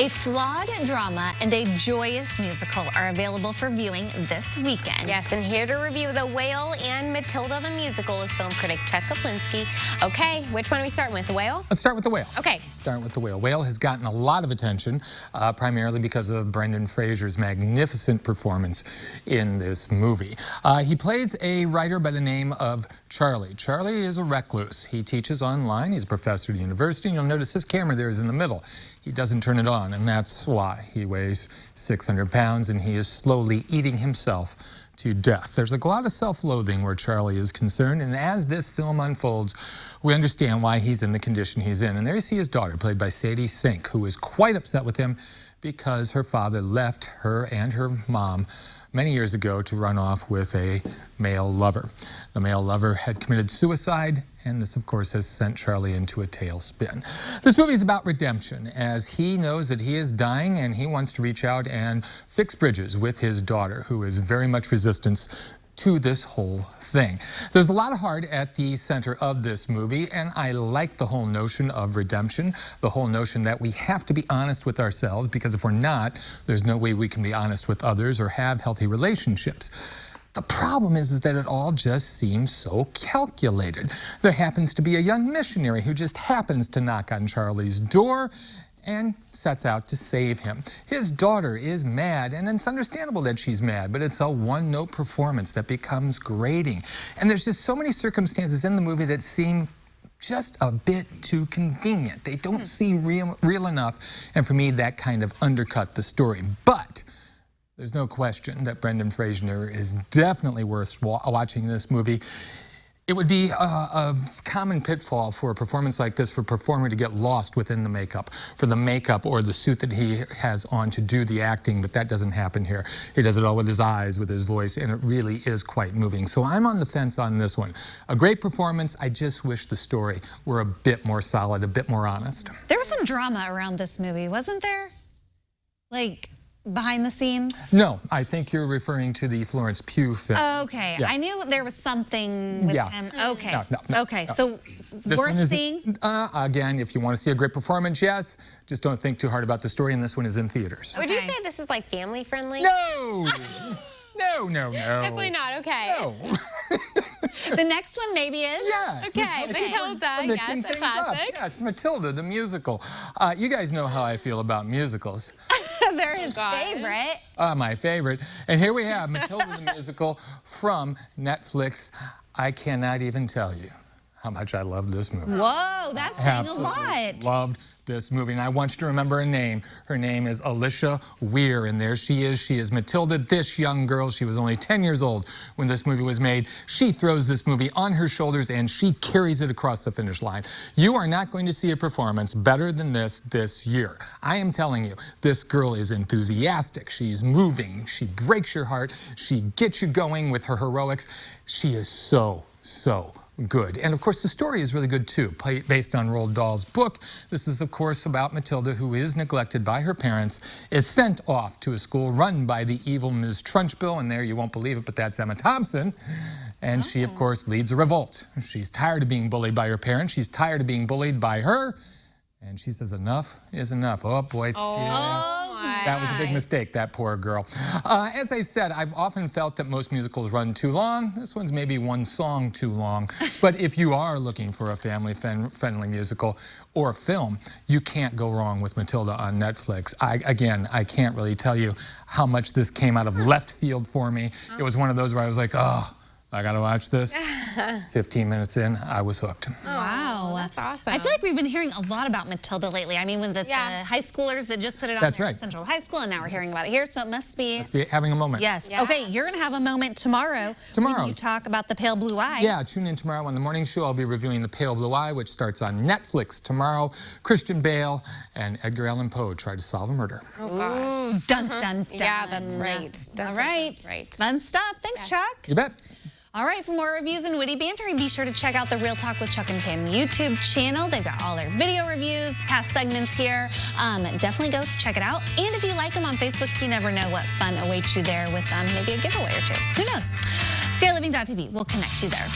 A flawed drama and a joyous musical are available for viewing this weekend. Yes, and here to review The Whale and Matilda the Musical is film critic Chuck Kaplinski. Okay, which one are we starting with, The Whale? Let's start with The Whale. Okay. Let's start with The Whale. Whale has gotten a lot of attention, primarily because of Brendan Fraser's magnificent performance in this movie. He plays a writer by the name of Charlie. Charlie is a recluse. He teaches online. He's a professor at the university. And you'll notice his camera there is in the middle. He doesn't turn it on, and that's why. He weighs 600 pounds, and he is slowly eating himself to death. There's a lot of self-loathing where Charlie is concerned, and as this film unfolds, we understand why he's in the condition he's in. And there you see his daughter, played by Sadie Sink, who is quite upset with him because her father left her and her mom many years ago to run off with a male lover. The male lover had committed suicide, and this, of course, has sent Charlie into a tailspin. This movie is about redemption, as he knows that he is dying, and he wants to reach out and fix bridges with his daughter, who is very much resistant to this whole thing. There's a lot of heart at the center of this movie, and I like the whole notion of redemption, the whole notion that we have to be honest with ourselves, because if we're not, there's no way we can be honest with others or have healthy relationships. The problem is that it all just seems so calculated. There happens to be a young missionary who just happens to knock on Charlie's door and sets out to save him. His daughter is mad, and it's understandable that she's mad, but it's a one-note performance that becomes grating. And there's just so many circumstances in the movie that seem just a bit too convenient. They don't seem real enough, and for me, that kind of undercut the story. But there's no question that Brendan Fraser is definitely worth watching this movie. It would be a common pitfall for a performance like this for a performer to get lost within the makeup, for the makeup or the suit that he has on to do the acting, but that doesn't happen here. He does it all with his eyes, with his voice, and it really is quite moving. So I'm on the fence on this one. A great performance. I just wish the story were a bit more solid, a bit more honest. There was some drama around this movie, wasn't there? Like, behind the scenes? No, I think you're referring to the Florence Pugh film. Okay, yeah. I knew there was something with him. Okay, okay, so worth seeing? Again, if you want to see a great performance, yes. Just don't think too hard about the story, and this one is in theaters. Would you say this is like family friendly? No! No. Definitely not, okay. No. The next one maybe is? Yes. Okay, Matilda, mixing yes, a things up. classic. Yes, Matilda, the musical. You guys know how I feel about musicals. They're his favorite. My favorite. And here we have Matilda the musical from Netflix. I cannot even tell you how much I love this movie. Whoa, that's saying a lot. Loved this movie, and I want you to remember her name. Her name is Alicia Weir, and there she is. She is Matilda, this young girl. She was only 10 years old when this movie was made. She throws this movie on her shoulders, and she carries it across the finish line. You are not going to see a performance better than this year. I am telling you, this girl is enthusiastic. She's moving. She breaks your heart. She gets you going with her heroics. She is so good. And of course, the story is really good too, based on Roald Dahl's book. This is, of course, about Matilda, who is neglected by her parents, is sent off to a school run by the evil Ms. Trunchbull, and there you won't believe it, but that's Emma Thompson. And she, of course, leads a revolt. She's tired of being bullied by her parents. She's tired of being bullied by her. And she says, enough is enough. Oh, boy. That was a big mistake, that poor girl. As I said, I've often felt that most musicals run too long. This one's maybe one song too long. But if you are looking for a family-friendly musical or film, you can't go wrong with Matilda on Netflix. Again, I can't really tell you how much this came out of left field for me. It was one of those where I was like, oh, I gotta watch this. 15 minutes in, I was hooked. Wow. That's awesome. I feel like we've been hearing a lot about Matilda lately. I mean, with the high schoolers that just put it on That's there right. at Central High School, and now we're hearing about it here, so it must be having a moment. Yes. Yeah. Okay, you're going to have a moment tomorrow. When you talk about The Pale Blue Eye. Yeah, tune in tomorrow on the morning show. I'll be reviewing The Pale Blue Eye, which starts on Netflix tomorrow. Christian Bale and Edgar Allan Poe try to solve a murder. Oh, gosh. Ooh, dun, dun, dun. Yeah, that's right. All right. Fun stuff. Thanks, Chuck. You bet. All right, for more reviews and witty banter, be sure to check out the Real Talk with Chuck and Pam YouTube channel. They've got all their video reviews, past segments here. Definitely go check it out. And if you like them on Facebook, you never know what fun awaits you there with maybe a giveaway or two. Who knows? StarLiving.tv will connect you there.